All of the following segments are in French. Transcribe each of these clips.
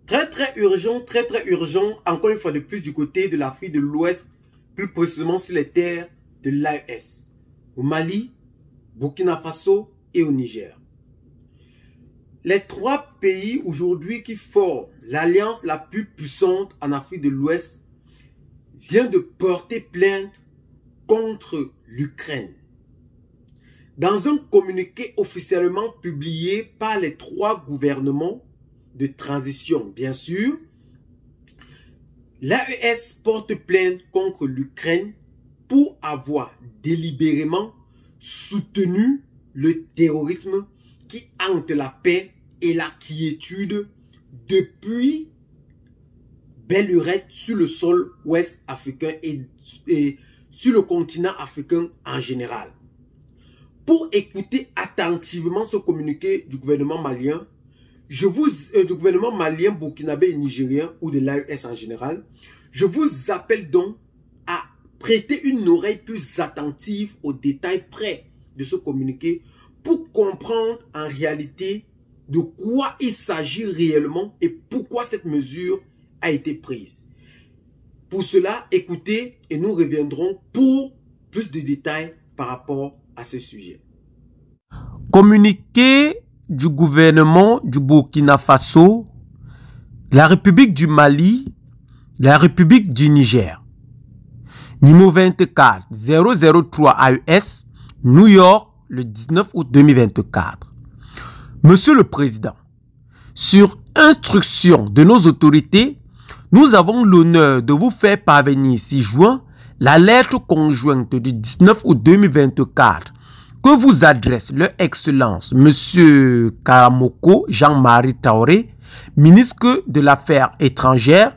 Très urgent, encore une fois de plus du côté de l'Afrique de l'Ouest, plus précisément sur les terres de l'AES, au Mali, Burkina Faso et au Niger. Les trois pays aujourd'hui qui forment l'alliance la plus puissante en Afrique de l'Ouest viennent de porter plainte contre l'Ukraine. Dans un communiqué officiellement publié par les trois gouvernements de transition, bien sûr, l'AES porte plainte contre l'Ukraine pour avoir délibérément soutenu le terrorisme qui hante la paix et la quiétude depuis belle lurette sur le sol ouest africain et sur le continent africain en général. Pour écouter attentivement ce communiqué du gouvernement malien, du gouvernement malien, burkinabé et nigérien, ou de l'AES en général, je vous appelle donc à prêter une oreille plus attentive aux détails près de ce communiqué pour comprendre en réalité de quoi il s'agit réellement et pourquoi cette mesure a été prise. Pour cela, écoutez et nous reviendrons pour plus de détails par rapport à ce sujet. Communiqué du gouvernement du Burkina Faso, la République du Mali, la République du Niger. Numéro 24 003 AES, New York, le 19 août 2024. Monsieur le Président, sur instruction de nos autorités, nous avons l'honneur de vous faire parvenir ci-joint la lettre conjointe du 19 août 2024 que vous adresse leur Excellence Monsieur Karamoko Jean-Marie Traoré, ministre de l'Affaires étrangères,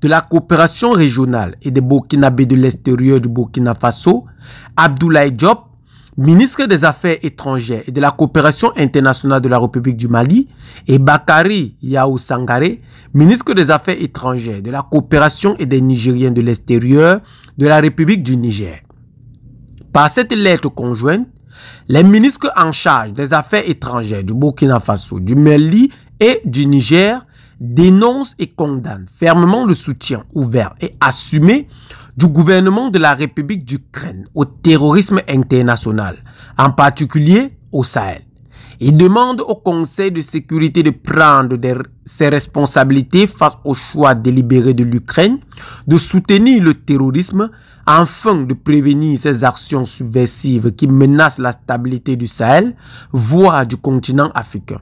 de la coopération régionale et des Burkinabés de l'extérieur du Burkina Faso, Abdoulaye Diop, ministre des Affaires étrangères et de la coopération internationale de la République du Mali, et Bakary Yahou Sangaré, ministre des Affaires étrangères, de la coopération et des Nigériens de l'extérieur de la République du Niger. Par cette lettre conjointe, les ministres en charge des Affaires étrangères du Burkina Faso, du Mali et du Niger dénoncent et condamnent fermement le soutien ouvert et assumé du gouvernement de la République d'Ukraine au terrorisme international, en particulier au Sahel. Ils demandent au Conseil de sécurité de prendre ses responsabilités face au choix délibéré de l'Ukraine de soutenir le terrorisme afin de prévenir ces actions subversives qui menacent la stabilité du Sahel, voire du continent africain.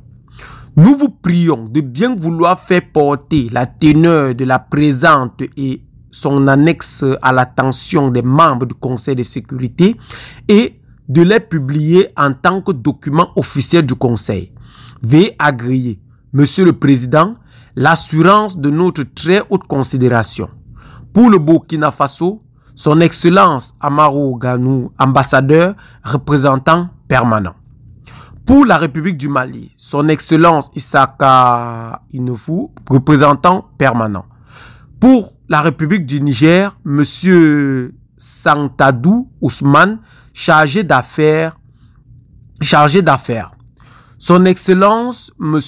Nous vous prions de bien vouloir faire porter la teneur de la présente et son annexe à l'attention des membres du Conseil de sécurité et de les publier en tant que document officiel du Conseil. Veuillez agréer, Monsieur le Président, l'assurance de notre très haute considération. Pour le Burkina Faso, son Excellence Amaro Ganou, ambassadeur, représentant permanent. Pour la République du Mali, son Excellence Issaka Inofou, représentant permanent. Pour la République du Niger, M. Santadou Ousmane, chargé d'affaires. Son Excellence M.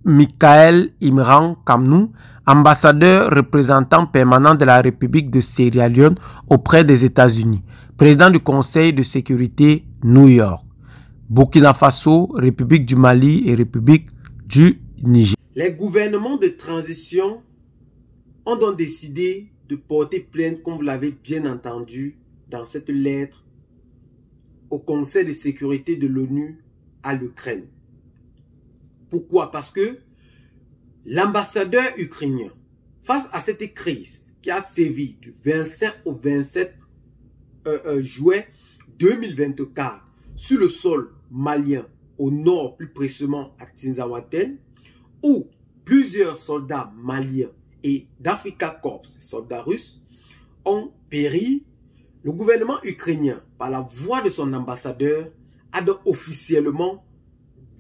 Michael Imran Kamnou, ambassadeur représentant permanent de la République de Sierra Leone auprès des États-Unis, président du Conseil de sécurité New York. Burkina Faso, République du Mali et République du Niger. Les gouvernements de transition ont donc décidé de porter plainte, comme vous l'avez bien entendu dans cette lettre, au Conseil de sécurité de l'ONU à l'Ukraine. Pourquoi? Parce que l'ambassadeur ukrainien, face à cette crise qui a sévi du 25 au 27 juillet 2024 sur le sol malien, au nord, plus précisément à Tinzaouaten, où plusieurs soldats maliens et d'Africa Corps, soldats russes, ont péri, le gouvernement ukrainien, par la voix de son ambassadeur, a donc officiellement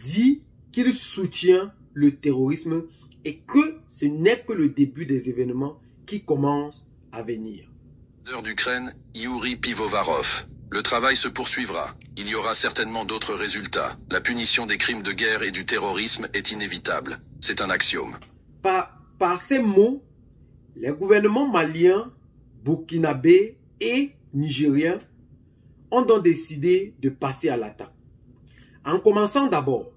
dit qu'il soutient le terrorisme et que ce n'est que le début des événements qui commencent à venir. D'Ukraine, Yuri Pivovarov. Le travail se poursuivra. Il y aura certainement d'autres résultats. La punition des crimes de guerre et du terrorisme est inévitable. C'est un axiome. Par par ces mots, les gouvernements maliens, burkinabés et nigériens ont donc décidé de passer à l'attaque. En commençant d'abord,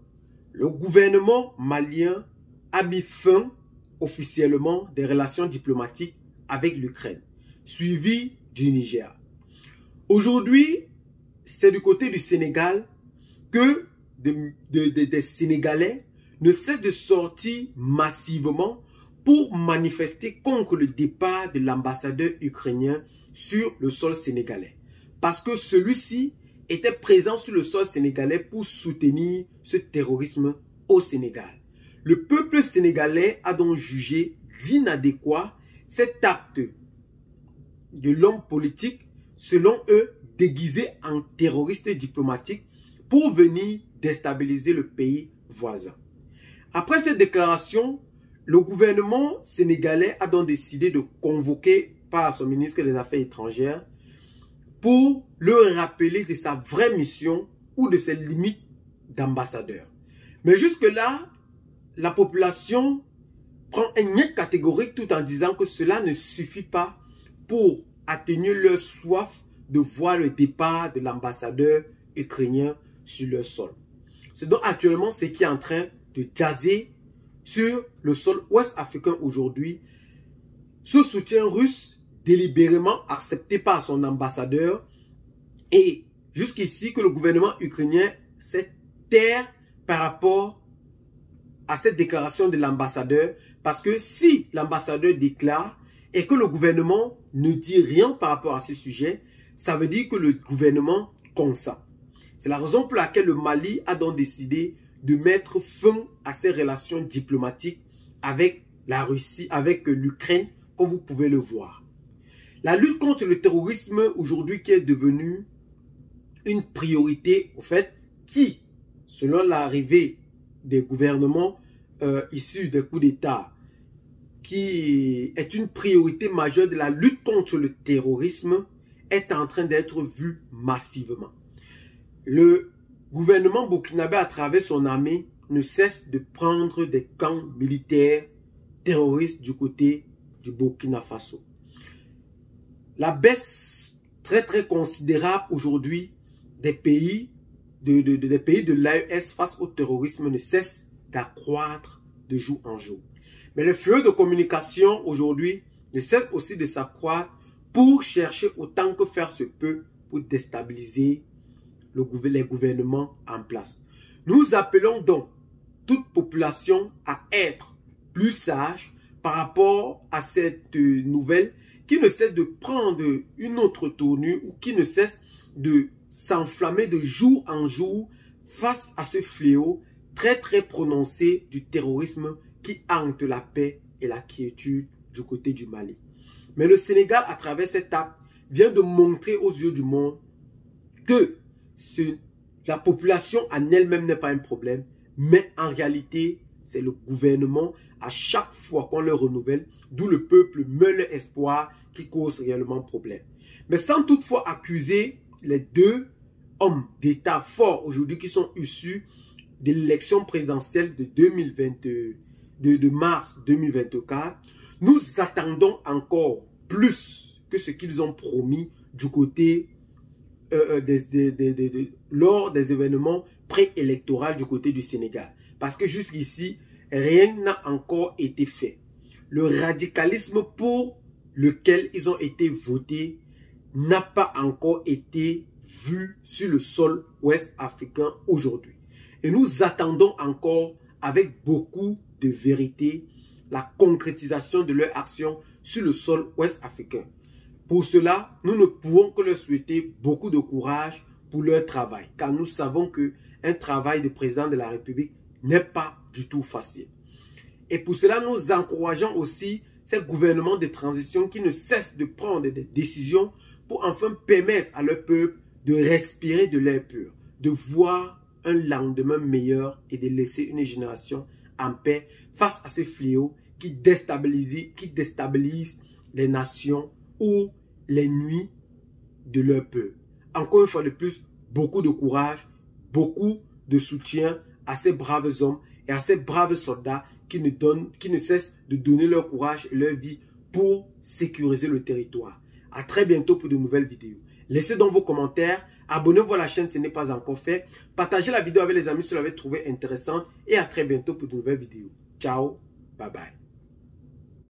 le gouvernement malien a mis fin officiellement des relations diplomatiques avec l'Ukraine, suivi du Niger. Aujourd'hui, c'est du côté du Sénégal que des Sénégalais ne cessent de sortir massivement pour manifester contre le départ de l'ambassadeur ukrainien sur le sol sénégalais. Parce que celui-ci était présent sur le sol sénégalais pour soutenir ce terrorisme au Sénégal. Le peuple sénégalais a donc jugé d'inadéquat cet acte de l'homme politique, selon eux, déguisé en terroriste diplomatique pour venir déstabiliser le pays voisin. Après cette déclaration, le gouvernement sénégalais a donc décidé de convoquer par son ministre des Affaires étrangères pour le rappeler de sa vraie mission ou de ses limites d'ambassadeur. Mais jusque-là, la population prend un niet catégorique tout en disant que cela ne suffit pas pour atténuer leur soif de voir le départ de l'ambassadeur ukrainien sur leur sol. C'est donc actuellement ce qui est en train de jaser sur le sol ouest africain aujourd'hui. Ce soutien russe délibérément accepté par son ambassadeur et jusqu'ici que le gouvernement ukrainien s'est taire par rapport à cette déclaration de l'ambassadeur, parce que si l'ambassadeur déclare et que le gouvernement ne dit rien par rapport à ce sujet, ça veut dire que le gouvernement consent. C'est la raison pour laquelle le Mali a donc décidé de mettre fin à ses relations diplomatiques avec la Russie, avec l'Ukraine, comme vous pouvez le voir. La lutte contre le terrorisme aujourd'hui qui est devenue une priorité, au fait, qui, selon l'arrivée des gouvernements issus des coups d'État, qui est une priorité majeure de la lutte contre le terrorisme, est en train d'être vue massivement. Le gouvernement burkinabé, à travers son armée, ne cesse de prendre des camps militaires terroristes du côté du Burkina Faso. La baisse très considérable aujourd'hui des pays de l'AES face au terrorisme ne cesse d'accroître de jour en jour. Mais le flux de communication aujourd'hui ne cesse aussi de s'accroître pour chercher autant que faire se peut pour déstabiliser les gouvernements en place. Nous appelons donc toute population à être plus sage par rapport à cette nouvelle qui ne cesse de prendre une autre tournure ou qui ne cesse de s'enflammer de jour en jour face à ce fléau très prononcé du terrorisme qui hante la paix et la quiétude du côté du Mali. Mais le Sénégal, à travers cet acte, vient de montrer aux yeux du monde que la population en elle-même n'est pas un problème, mais en réalité, c'est le gouvernement, à chaque fois qu'on le renouvelle, d'où le peuple meurt l'espoir qui cause réellement problème. Mais sans toutefois accuser les deux hommes d'État forts aujourd'hui qui sont issus de l'élection présidentielle de mars 2024, nous attendons encore plus que ce qu'ils ont promis du côté lors des événements préélectoraux du côté du Sénégal. Parce que jusqu'ici, rien n'a encore été fait. Le radicalisme pour lequel ils ont été votés n'a pas encore été vu sur le sol ouest africain aujourd'hui. Et nous attendons encore avec beaucoup de vérité la concrétisation de leur action sur le sol ouest africain. Pour cela, nous ne pouvons que leur souhaiter beaucoup de courage pour leur travail, car nous savons qu'un travail de président de la République n'est pas du tout facile. Et pour cela, nous encourageons aussi ces gouvernements de transition qui ne cessent de prendre des décisions pour enfin permettre à leur peuple de respirer de l'air pur, de voir un lendemain meilleur et de laisser une génération en paix face à ces fléaux qui déstabilisent les nations ou les nuits de leur peuple. Encore une fois de plus, beaucoup de courage, beaucoup de soutien à ces braves hommes et à ces braves soldats qui ne cessent de donner leur courage et leur vie pour sécuriser le territoire. À très bientôt pour de nouvelles vidéos. Laissez donc vos commentaires, abonnez-vous à la chaîne si ce n'est pas encore fait, partagez la vidéo avec les amis si vous l'avez trouvée intéressante et à très bientôt pour de nouvelles vidéos. Ciao, bye bye.